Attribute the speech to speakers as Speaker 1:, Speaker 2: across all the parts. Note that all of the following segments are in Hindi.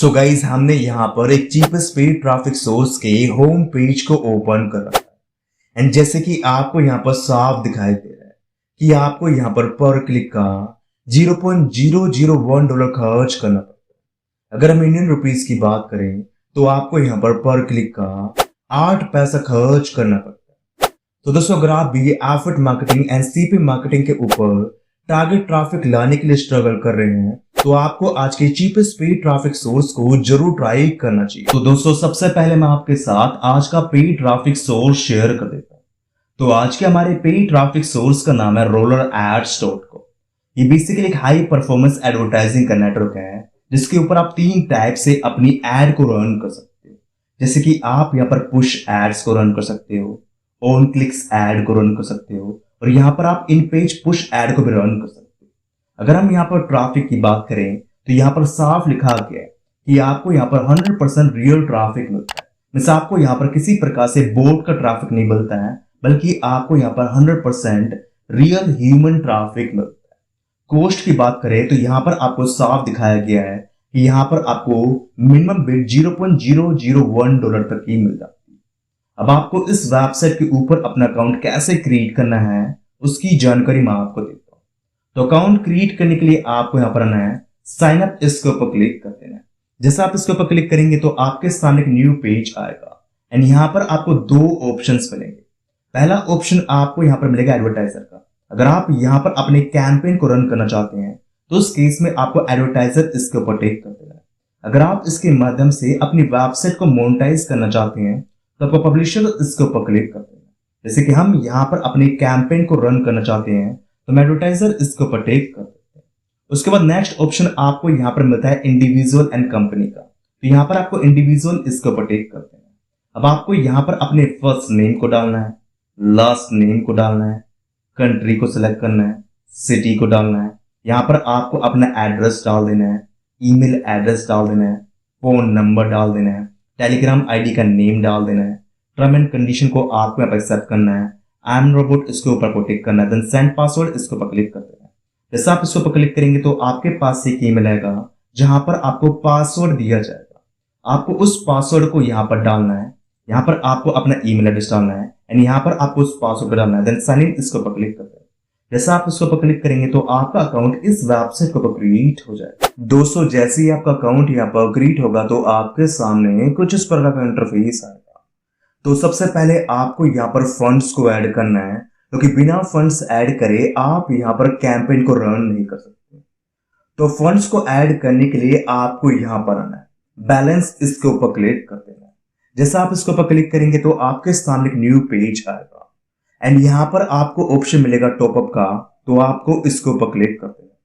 Speaker 1: सो गाइज हमने यहाँ पर एक चीपेस्ट पेड ट्रैफिक सोर्स के होम पेज को ओपन कर रखा है एंड जैसे कि आपको यहाँ पर साफ दिखाई दे रहा है कि आपको यहाँ पर क्लिक का $0.001 खर्च करना पड़ता है। अगर हम इंडियन रुपीस की बात करें तो आपको यहाँ पर क्लिक का 8 पैसा खर्च करना पड़ता है। तो दोस्तों अगर आप भी effort marketing and CP marketing के ऊपर टारगेट ट्रैफिक लाने के लिए स्ट्रगल कर रहे हैं तो आपको आज के चीपेस्ट पेड ट्रैफिक सोर्स को जरूर ट्राई करना चाहिए। तो दोस्तों सबसे पहले मैं आपके साथ आज का पेड ट्रैफिक सोर्स शेयर कर देता हूँ। तो आज के हमारे पेड ट्रैफिक सोर्स का नाम है RollerAds.com। ये बेसिकली एक हाई परफॉर्मेंस एडवर्टाइजिंग का नेटवर्क है जिसके ऊपर आप 3 टाइप से अपनी एड को रन कर सकते हो। जैसे कि आप यहाँ पर पुश एड्स को रन कर सकते हो, ऑन क्लिक्स एड को रन कर सकते हो और यहाँ पर आप इन पेज पुश एड को भी रन कर सकते हो। अगर हम यहाँ पर ट्रैफिक की बात करें तो यहाँ पर साफ लिखा गया है कि आपको यहाँ पर 100% रियल ट्रैफिक मिलता है। मींस आपको यहाँ पर किसी प्रकार से बोट का ट्रैफिक नहीं मिलता है बल्कि आपको यहाँ पर 100% रियल ह्यूमन ट्रैफिक मिलता है। कॉस्ट की बात करें तो यहाँ पर आपको साफ दिखाया गया है कि यहाँ पर आपको मिनिमम बिड $0.001 तक ही मिल जाती है। अब आपको इस वेबसाइट के ऊपर अपना अकाउंट कैसे क्रिएट करना है उसकी जानकारी मैं आपको देता हूँ। तो अकाउंट क्रिएट करने के लिए आपको यहाँ पर आना है साइन अप, इसके ऊपर क्लिक कर देना है। जैसे आप इसके ऊपर क्लिक करेंगे तो आपके सामने एक न्यू पेज आएगा एंड यहाँ पर आपको 2 ऑप्शंस मिलेंगे। पहला ऑप्शन आपको यहाँ पर मिलेगा एडवर्टाइजर का। अगर आप यहाँ पर अपने कैंपेन को रन करना चाहते हैं तो उस केस में आपको एडवर्टाइजर इसके ऊपर टिक कर देना है। अगर आप इसके माध्यम से अपनी वेबसाइट को मोनेटाइज करना चाहते हैं तो आपको पब्लिशर इसके ऊपर क्लिक कर देना है। जैसे कि हम यहाँ पर अपने कैंपेन को रन करना चाहते हैं तो एडवर्टाइजर इसके ऊपर टिक कर देते हैं। उसके बाद नेक्स्ट ऑप्शन आपको यहाँ पर मिलता है इंडिविजुअल एंड कंपनी का। तो यहाँ पर आपको इंडिविजुअल इसके ऊपर टिक कर देना है। अब आपको यहाँ पर अपने फर्स्ट नेम को डालना है, लास्ट नेम को डालना है, कंट्री को सिलेक्ट करना है, सिटी को डालना है। यहाँ पर आपको अपना एड्रेस डाल देना है, ईमेल एड्रेस डाल देना है, फोन नंबर डाल देना है, टेलीग्राम आईडी का नेम डाल देना है। टर्म एंड कंडीशन को आपको यहाँ पर एक्सेप्ट करना है। आई एम रोबोट इसके ऊपर को टिक करना है, देन सेंड पासवर्ड इसके ऊपर क्लिक कर देना है। जैसे आप इसके ऊपर क्लिक करेंगे तो आपके पास एक ईमेल आएगा जहां पर आपको पासवर्ड दिया जाएगा। आपको उस पासवर्ड को यहाँ पर डालना है। यहाँ पर आपको अपना ईमेल एड्रेस डालना है एंड यहाँ पर आपको उस पासवर्ड को डालना है, देन साइन इन इसके ऊपर क्लिक कर देना है। जैसे आप इसके ऊपर क्लिक करेंगे तो आपका अकाउंट इस वेबसाइट के ऊपर क्रिएट हो जाएगा। दोस्तों जैसे ही आपका अकाउंट यहाँ पर क्रिएट होगा तो आपके सामने कुछ इस प्रकार का इंटरफेस आएगा। तो सबसे पहले आपको यहाँ पर फंड्स को ऐड करना है क्योंकि बिना फंड्स ऐड करे आप यहाँ पर कैंपेन को रन नहीं कर सकते। तो फंड्स को ऐड करने के लिए आपको यहाँ पर आना है, बैलेंस इसके ऊपर क्लिक कर देना है। जैसे आप इसके ऊपर क्लिक करेंगे तो आपके सामने एक न्यू पेज आएगा एंड यहाँ पर आपको ऑप्शन मिलेगा टॉपअप का, तो आपको इसके ऊपर क्लिक कर देना है।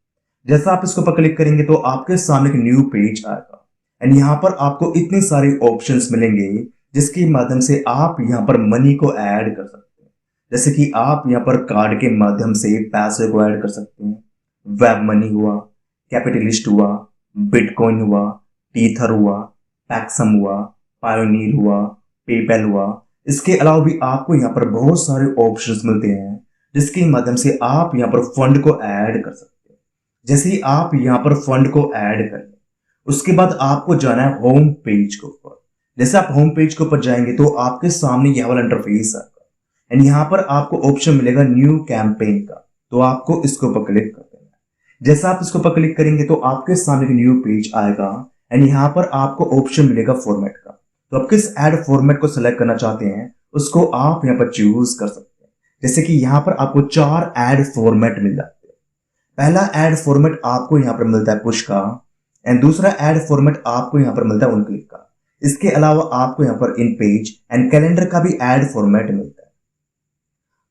Speaker 1: जैसे आप इसके ऊपर क्लिक करेंगे तो आपके सामने एक न्यू पेज आएगा एंड यहाँ पर आपको इतने सारे ऑप्शंस मिलेंगे जिसके माध्यम से आप यहाँ पर मनी को ऐड कर सकते हैं। जैसे कि आप यहाँ पर कार्ड के माध्यम से पैसे को ऐड कर सकते हैं। वेब मनी हुआ, कैपिटलिस्ट हुआ, बिटकॉइन हुआ, टीथर हुआ, पैक्सम हुआ, पायोनियर हुआ, पेपैल हुआ। इसके अलावा भी आपको यहाँ पर बहुत सारे ऑप्शंस मिलते हैं जिसके माध्यम से आप यहाँ पर फंड को ऐड कर सकते हैं। जैसे ही आप यहाँ पर फंड को ऐड कर लें उसके बाद आपको जाना है होम पेज के ऊपर। जैसे आप होम पेज के ऊपर जाएंगे तो आपके सामने यह वाला इंटरफेस आएगा एंड यहाँ पर आपको ऑप्शन मिलेगा न्यू कैंपेन का, तो आपको इसके ऊपर क्लिक कर देना है। जैसे आप इसके ऊपर क्लिक करेंगे तो आपके सामने न्यू पेज आएगा एंड यहाँ पर आपको ऑप्शन मिलेगा फॉर्मेट का। तो आप किस एड फॉर्मेट को सिलेक्ट करना चाहते हैं उसको आप यहाँ पर चूज कर सकते हैं। जैसे कि यहाँ पर आपको 4 एड फॉर्मेट मिल जाते हैं। पहला एड फॉर्मेट आपको यहाँ पर मिलता है पुश का एंड दूसरा एड फॉर्मेट आपको यहाँ पर मिलता है ऑन क्लिक का। इसके अलावा आपको यहाँ पर इन पेज एंड कैलेंडर का भी एड फॉर्मेट मिलता है।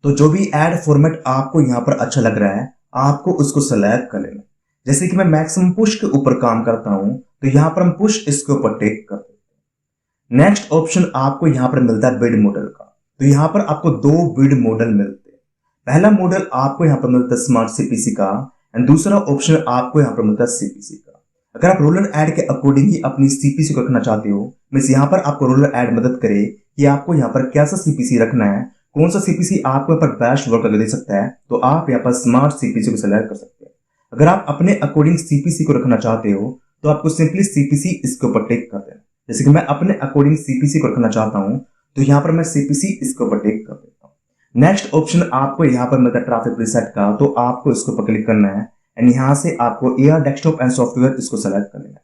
Speaker 1: तो जो भी एड फॉर्मेट आपको यहाँ पर अच्छा लग रहा है आपको उसको सेलेक्ट कर लेना। जैसे कि मैं मैक्सिमम पुश के ऊपर काम करता हूं तो यहाँ पर हम पुश इसके ऊपर टिक कर देते हैं। नेक्स्ट ऑप्शन आपको यहाँ पर मिलता है बिड मॉडल का। तो यहाँ पर आपको 2 बिड मॉडल मिलते हैं। पहला मॉडल आपको यहाँ पर मिलता है स्मार्ट सीपीसी का एंड दूसरा ऑप्शन आपको यहाँ पर मिलता है सीपीसी का। अगर आप रोलर एड के अकॉर्डिंग ही अपनी सीपीसी को रखना चाहते हो, मींस यहाँ पर आपको रोलर एड मदद करे कि आपको यहाँ पर कैसा सीपीसी रखना है, कौन सा सीपीसी आपको यहाँ पर बेस्ट वर्क करके दे सकता है, तो आप यहाँ पर स्मार्ट सीपीसी को सिलेक्ट कर सकते हैं। अगर आप अपने अकॉर्डिंग सीपीसी को रखना चाहते हो तो आपको सिंपली सीपीसी इसके ऊपर टिक कर देना। जैसे कि मैं अपने अकॉर्डिंग सीपीसी को रखना चाहता हूं, तो यहाँ पर मैं सीपीसी इसके ऊपर टिक कर देता हूँ। नेक्स्ट ऑप्शन आपको यहाँ पर मिलता है ट्रैफिक प्रीसेट का, तो आपको इसके ऊपर क्लिक करना है एंड यहाँ से आपको एआर डेस्कटॉप एंड सॉफ्टवेयर इसको सेलेक्ट कर लेना है।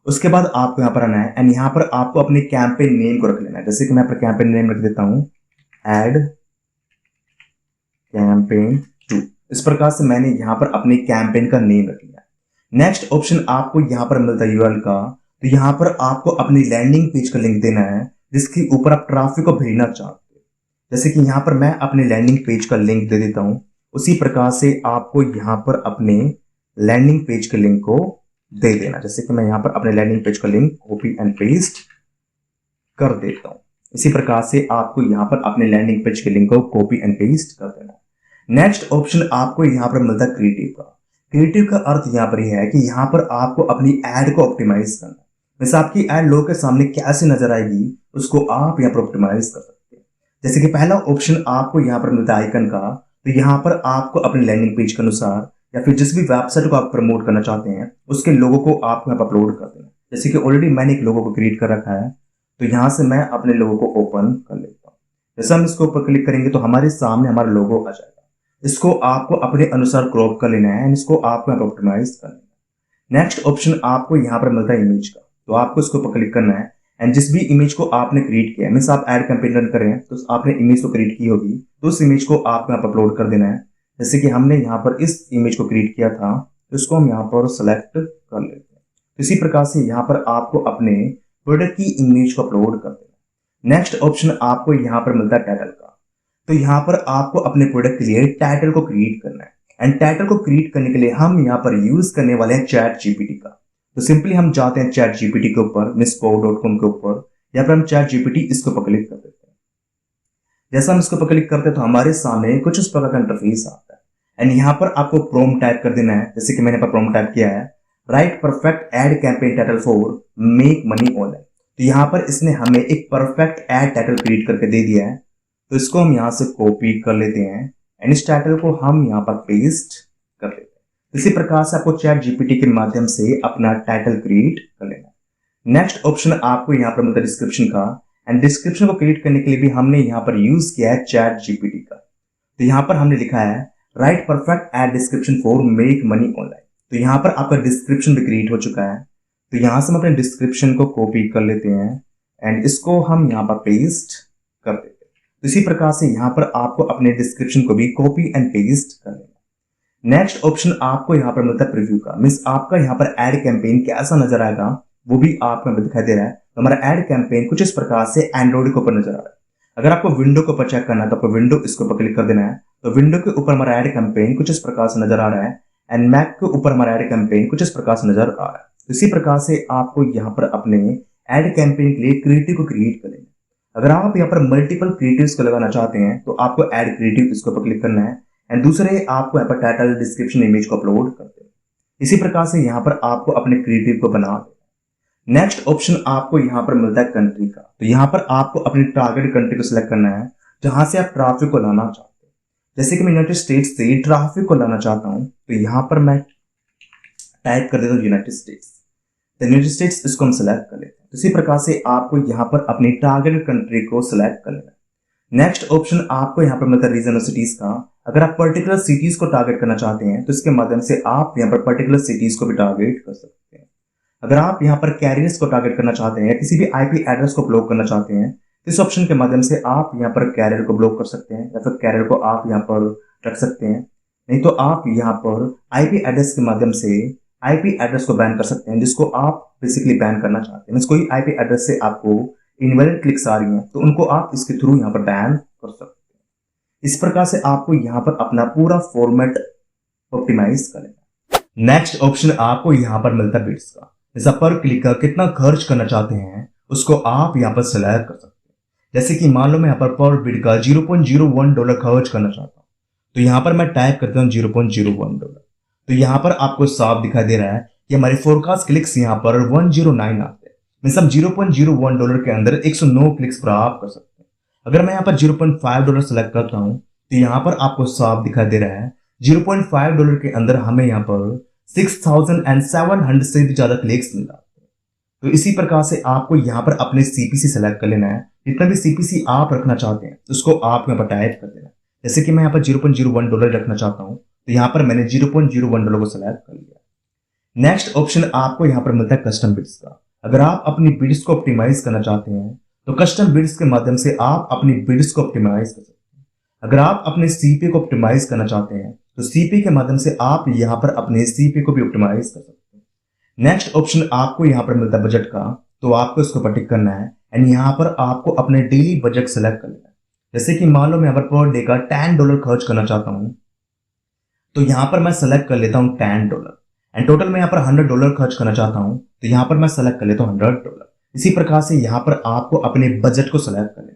Speaker 1: उसके बाद आपको यहाँ पर आना है एंड यहाँ पर आपको अपनी कैंपेन नेम को रख लेना है। जैसे कि मैं यहाँ पर कैंपेन नेम रख देता हूँ एड कैंपेन 2। इस प्रकार से मैंने यहाँ पर अपनी कैंपेन का नेम रख लिया। नेक्स्ट ऑप्शन आपको यहाँ पर मिलता है यूआरएल का, तो यहाँ पर आपको अपनी लैंडिंग पेज का लिंक देना है जिसके ऊपर आप ट्रैफिक को भेजना चाहते हो। जैसे कि यहाँ पर मैं अपने लैंडिंग पेज का लिंक दे देता हूँ, उसी प्रकार से आपको यहाँ पर अपने लैंडिंग पेज के लिंक को दे देना। जैसे कि मैं यहाँ पर अपने लैंडिंग पेज का लिंक कॉपी एंड पेस्ट कर देता हूँ। इसी प्रकार से आपको यहाँ पर अपने लैंडिंग पेज के लिंक को कॉपी एंड पेस्ट कर देना। नेक्स्ट ऑप्शन आपको यहाँ पर मिलता है क्रिएटिव का। क्रिएटिव का अर्थ यहाँ पर यह है कि यहाँ पर आपको अपनी एड को ऑप्टिमाइज करना। वैसे आपकी एड लोगों के सामने कैसे नजर आएगी उसको आप यहाँ पर ऑप्टिमाइज कर सकते हैं। जैसे कि पहला ऑप्शन आपको यहाँ पर मिलता है आइकन का, तो यहाँ पर आपको अपने लैंडिंग पेज के अनुसार या फिर जिस भी वेबसाइट को आप प्रमोट करना चाहते हैं उसके लोगों को आप यहाँ पर अपलोड कर देना। जैसे कि ऑलरेडी मैंने एक लोगो को क्रिएट कर रखा है, तो यहाँ से मैं अपने लोगो को ओपन कर लेता हूँ। जैसे हम इसको ऊपर क्लिक करेंगे तो हमारे सामने हमारा लोगो आ जाएगा। इसको आपको अपने अनुसार क्रॉप कर लेना है एंड इसको आपको यहाँ पर ऑप्टिमाइज कर लेना है। नेक्स्ट ऑप्शन आपको यहाँ पर मिलता है इमेज का, तो आपको इसको ऊपर क्लिक करना है एंड जिस भी इमेज को आपने क्रिएट किया है, मीन्स आप एड कैंपेन रन करें तो आपने इमेज को क्रिएट की होगी, तो उस इमेज को आपको यहाँ पर अपलोड कर देना है। जैसे कि हमने यहाँ पर इस इमेज को क्रिएट किया था, तो इसको हम यहाँ पर सेलेक्ट कर लेते हैं। इसी प्रकार से यहाँ पर आपको अपने प्रोडक्ट की इमेज को अपलोड कर देना। नेक्स्ट ऑप्शन आपको यहाँ पर मिलता है टाइटल का, तो यहाँ पर आपको अपने प्रोडक्ट के लिए टाइटल को क्रिएट करना है एंड टाइटल को क्रिएट करने के लिए हम यहाँ पर यूज करने वाले हैं चैट जीपीटी का। तो सिंपली हम जाते हैं चैट जीपीटी के ऊपर, mispo.com के ऊपर, या फिर हम चैट जीपीटी इसको पर क्लिक कर देते हैं। जैसा हम इसको पर क्लिक करते हैं तो हमारे सामने कुछ इस प्रकार का इंटरफेस आता है एंड यहाँ पर आपको प्रॉम्प्ट टाइप कर देना है। जैसे कि मैंने पर प्रॉम्प्ट टाइप किया है right perfect ad campaign title for make money online. तो यहाँ पर इसने हमें एक परफेक्ट एड टाइटल क्रिएट करके दे दिया है, तो इसको हम यहाँ से कॉपी कर लेते हैं एंड इस टाइटल को हम यहाँ पर पेस्ट कर लेते हैं। इसी प्रकार से आपको चैट जीपीटी के माध्यम से अपना टाइटल क्रिएट कर लेना। नेक्स्ट ऑप्शन आपको यहाँ पर मिलता है डिस्क्रिप्शन का एंड डिस्क्रिप्शन को क्रिएट करने के लिए भी हमने यहाँ पर यूज किया है चैट जीपीटी का। तो यहाँ पर हमने लिखा है right perfect ad description for make money online. तो यहाँ पर आपका डिस्क्रिप्शन भी क्रिएट हो चुका है, तो यहाँ से हम अपने डिस्क्रिप्शन को कॉपी कर लेते हैं एंड इसको हम यहाँ पर पेस्ट कर देते हैं। तो इसी प्रकार से यहाँ पर आपको अपने डिस्क्रिप्शन को भी कॉपी एंड पेस्ट कर लेना। नेक्स्ट ऑप्शन आपको यहाँ पर मिलता है प्रीव्यू का, मीन्स आपका यहाँ पर एड कैंपेन कैसा नजर आएगा वो भी आपको यहाँ पर दिखाई दे रहा है। तो हमारा एड कैंपेन कुछ इस प्रकार से एंड्रॉइड के ऊपर नजर आ रहा है। अगर आपको विंडो के ऊपर चेक करना है तो आपको विंडो इसके ऊपर क्लिक कर देना है, तो विंडो के ऊपर हमारा एड कैंपेन कुछ इस प्रकार से नजर आ रहा है एंड मैक के ऊपर हमारा एड कैंपेन कुछ इस प्रकार से नजर आ रहा है। इसी प्रकार से आपको यहाँ पर अपने एड कैंपेन के लिए क्रिएटिव को क्रिएट करेंगे। अगर आप यहाँ पर मल्टीपल क्रिएटिव्स को लगाना चाहते हैं तो आपको ऐड क्रिएटिव इसके ऊपर क्लिक करना है एंड दूसरे आपको यहाँ पर टाइटल डिस्क्रिप्शन इमेज को अपलोड करते हैं। इसी प्रकार से यहाँ पर आपको अपने क्रिएटिव को बना देना। नेक्स्ट ऑप्शन आपको यहाँ पर मिलता है कंट्री का, तो यहाँ पर आपको अपनी टारगेट कंट्री को सिलेक्ट करना है जहां से आप ट्रैफिक को लाना चाहते हैं। जैसे कि मैं यूनाइटेड स्टेट्स से ट्रैफिक को लाना चाहता हूं, तो यहाँ पर मैं टाइप कर देता हूँ यूनाइटेड स्टेट्स। यूनाइटेड स्टेट्स इसको हम सिलेक्ट कर लेते हैं। इसी प्रकार से आपको यहाँ पर अपनी टारगेट कंट्री को सिलेक्ट कर लेना है। नेक्स्ट ऑप्शन आपको यहाँ पर मिलता है रीजन और सिटीज का। अगर आप पर्टिकुलर सिटीज को टारगेट करना चाहते हैं तो इसके माध्यम से आप यहाँ पर पर्टिकुलर सिटीज को भी टारगेट कर सकते हैं। अगर आप यहाँ पर कैरियर्स को टारगेट करना चाहते हैं या किसी भी आईपी एड्रेस को ब्लॉक करना चाहते हैं, इस ऑप्शन के माध्यम से आप यहाँ पर कैरियर को ब्लॉक कर सकते हैं या फिर कैरियर को आप यहाँ पर रख सकते हैं। नहीं तो आप यहाँ पर आईपी एड्रेस के माध्यम से आईपी एड्रेस को बैन कर सकते हैं जिसको आप बेसिकली बैन करना चाहते हैं। कोई आईपी एड्रेस से आपको इनवैलिड क्लिक्स आ रही हैं तो उनको आप इसके थ्रू यहाँ पर बैन कर सकते हैं। इस प्रकार से आपको यहाँ पर अपना पूरा फॉर्मेट ऑप्टिमाइज करेगा। नेक्स्ट ऑप्शन आपको यहाँ पर मिलता है बिड्स का। जैसा पर क्लिक का कितना खर्च करना चाहते हैं उसको आप यहाँ पर सिलेक्ट कर सकते हैं। जैसे कि मान लो मैं यहाँ पर बिड का $0.01 खर्च करना चाहता हूँ, तो यहाँ पर मैं टाइप करता हूँ $0.01। तो यहाँ पर आपको साफ दिखाई दे रहा है कि हमारे फोरकास्ट क्लिक्स यहाँ पर 109 आते हैं। मीन्स हम $0.01 के अंदर 109 क्लिक्स प्राप्त कर सकते हैं। अगर मैं यहाँ पर $0.5 सेलेक्ट करता हूँ तो यहाँ पर आपको साफ दिखाई दे रहा है $0.5 के अंदर हमें यहाँ पर 6700 से भी ज्यादा क्लिक्स मिल जाते हैं। तो इसी प्रकार से आपको यहाँ पर अपने सीपीसी सेलेक्ट कर लेना है। जितना भी सीपीसी आप रखना चाहते हैं उसको आप यहाँ पर टाइप कर देना है। जैसे कि मैं यहाँ पर $0.01 रखना चाहता हूँ, तो यहाँ पर मैंने $0.01 को सेलेक्ट कर लिया। नेक्स्ट ऑप्शन आपको यहाँ पर मिलता है कस्टम बिड्स का। अगर आप अपनी बिड्स को ऑप्टिमाइज करना चाहते हैं तो कस्टम बिड्स के माध्यम से आप अपनी बिड्स को ऑप्टिमाइज कर सकते हैं। अगर आप अपने सीपी को ऑप्टिमाइज करना चाहते हैं तो सीपी के माध्यम से आप यहाँ पर अपने सीपी को भी ऑप्टिमाइज कर सकते हैं। नेक्स्ट ऑप्शन आपको यहाँ पर मिलता है बजट का, तो आपको इसको पर टिक करना है एंड यहाँ पर आपको अपने डेली बजट सेलेक्ट कर लेना है। जैसे कि मान लो मैं यहाँ पर डे का $10 खर्च करना चाहता हूँ, तो यहाँ पर मैं सेलेक्ट कर लेता हूँ $10 एंड टोटल मैं यहाँ पर $100 खर्च करना चाहता हूँ, तो यहाँ पर मैं सेलेक्ट कर लेता हूँ $100। इसी प्रकार से यहाँ पर आपको अपने बजट को सेलेक्ट कर लेना।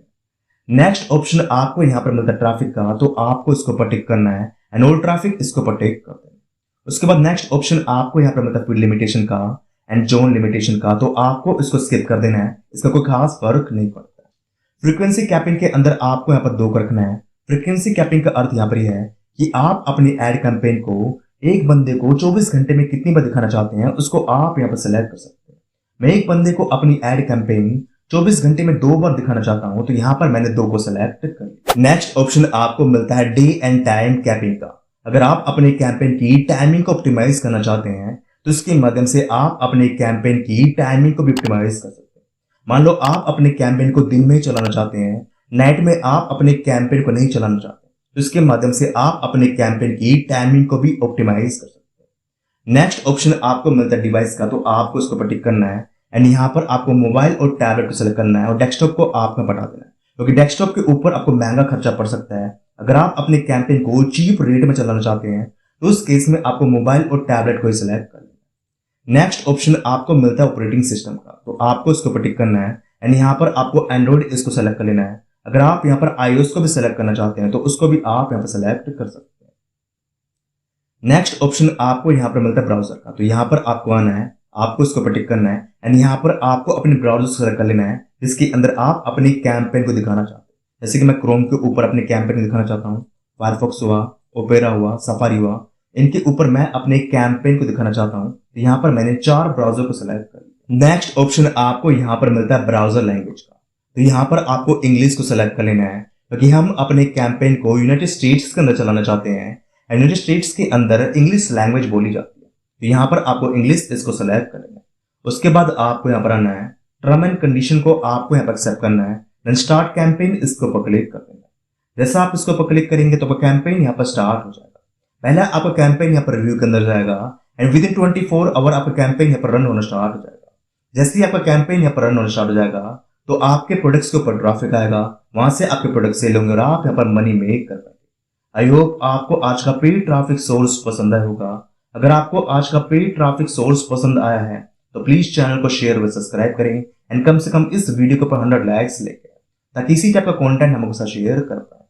Speaker 1: नेक्स्ट ऑप्शन आपको यहाँ पर मिलता है ट्रैफिक का, तो आपको इसको पर टिक करना है एंड ऑल ट्रैफिक इसको पर टिक कर देना। उसके बाद नेक्स्ट ऑप्शन आपको यहाँ पर मिलता है फील्ड लिमिटेशन का एंड जोन लिमिटेशन का, तो आपको इसको स्किप कर देना है। इसका कोई खास फर्क नहीं पड़ता। फ्रीक्वेंसी कैपिंग के अंदर आपको यहाँ पर 2 रखना है। फ्रीक्वेंसी कैपिंग का अर्थ यहाँ पर यह है कि आप अपनी एड कैंपेन को एक बंदे को 24 घंटे में कितनी बार दिखाना चाहते हैं उसको आप यहाँ पर सेलेक्ट कर सकते हैं। मैं एक बंदे को अपनी एड कैंपेन 24 घंटे में 2 बार दिखाना चाहता हूं, तो यहाँ पर मैंने 2 को सेलेक्ट कर लिया। नेक्स्ट ऑप्शन आपको मिलता है डे एंड टाइम कैपिंग का। अगर आप अपने कैंपेन की टाइमिंग को ऑप्टिमाइज करना चाहते हैं तो इसके माध्यम से आप अपने कैंपेन की टाइमिंग को भी ऑप्टिमाइज कर सकते हैं। मान लो आप अपने कैंपेन को दिन में चलाना चाहते हैं, नाइट में आप अपने कैंपेन को नहीं चलाना चाहते, तो इसके माध्यम से आप अपने कैंपेन की टाइमिंग को भी ऑप्टिमाइज कर सकते हैं। नेक्स्ट ऑप्शन आपको मिलता है डिवाइस का, तो आपको इसको पर टिक करना है एंड यहाँ पर आपको मोबाइल और टैबलेट को सेलेक्ट करना है और डेस्कटॉप को आपको बढ़ा देना है, क्योंकि डेस्कटॉप के ऊपर आपको महंगा खर्चा पड़ सकता है। अगर आप अपने कैंपेन को चीप रेट में चलाना चाहते हैं तो उस केस में आपको मोबाइल और टैबलेट को ही सिलेक्ट कर लेना। नेक्स्ट ऑप्शन आपको मिलता है ऑपरेटिंग सिस्टम का, तो आपको इसको पर टिक करना है एंड यहाँ पर आपको एंड्रॉइड इसको सेलेक्ट कर लेना है। अगर आप यहाँ पर iOS को भी सेलेक्ट करना चाहते हैं तो उसको भी आप यहाँ पर सेलेक्ट कर सकते हैं। नेक्स्ट ऑप्शन आपको यहाँ पर मिलता है ब्राउजर का, तो यहाँ पर आपको आना है, आपको इसको पर टिक करना है एंड यहाँ पर आपको अपने ब्राउजर सेलेक्ट कर लेना है जिसके अंदर आप अपने कैंपेन को दिखाना चाहते हैं। जैसे कि मैं क्रोम के ऊपर अपने कैंपेन को दिखाना चाहता हूँ, फायरफॉक्स हुआ, ओपेरा हुआ, सफारी हुआ, इनके ऊपर मैं अपने कैंपेन को दिखाना चाहता हूँ, तो यहाँ पर मैंने 4 ब्राउजर को सिलेक्ट कर लिया। नेक्स्ट ऑप्शन आपको यहाँ पर मिलता है ब्राउजर लैंग्वेज का, तो यहाँ पर आपको इंग्लिश को सिलेक्ट कर लेना है क्योंकि हम अपने कैंपेन को यूनाइटेड स्टेट्स के अंदर चलाना चाहते हैं। यूनाइटेड स्टेट्स के अंदर इंग्लिश लैंग्वेज बोली जाती है, तो यहाँ पर आपको इंग्लिश इसको सिलेक्ट कर लेना है। उसके बाद आपको यहाँ पर आना है, टर्म एंड कंडीशन को आपको यहाँ पर एक्सेप्ट करना है, देन स्टार्ट कैंपेन इसको पर क्लिक कर देना है। जैसा आप इसको पर क्लिक करेंगे तो कैंपेन यहाँ पर स्टार्ट हो जाएगा। पहले आपका कैंपेन यहाँ पर रिव्यू के अंदर जाएगा एंड विद इन 24 आवर आपका कैंपेन यहाँ पर रन होना स्टार्ट हो जाएगा। जैसे ही आपका कैंपेन यहाँ पर रन होना स्टार्ट हो जाएगा तो आपके प्रोडक्ट्स के ऊपर ट्रैफिक आएगा, वहां से आपके प्रोडक्ट सेल होंगे और आप यहाँ पर मनी मेक कर पाएंगे। आई होप आपको आज का पेड ट्रैफिक सोर्स पसंद आया होगा। अगर आपको आज का पेड ट्रैफिक सोर्स पसंद आया है तो प्लीज चैनल को शेयर व सब्सक्राइब करें एंड कम से कम इस वीडियो को पर 100 लाइक्स लेके, ताकि इसी टाइप का कंटेंट हम आपके साथ शेयर कर पाए।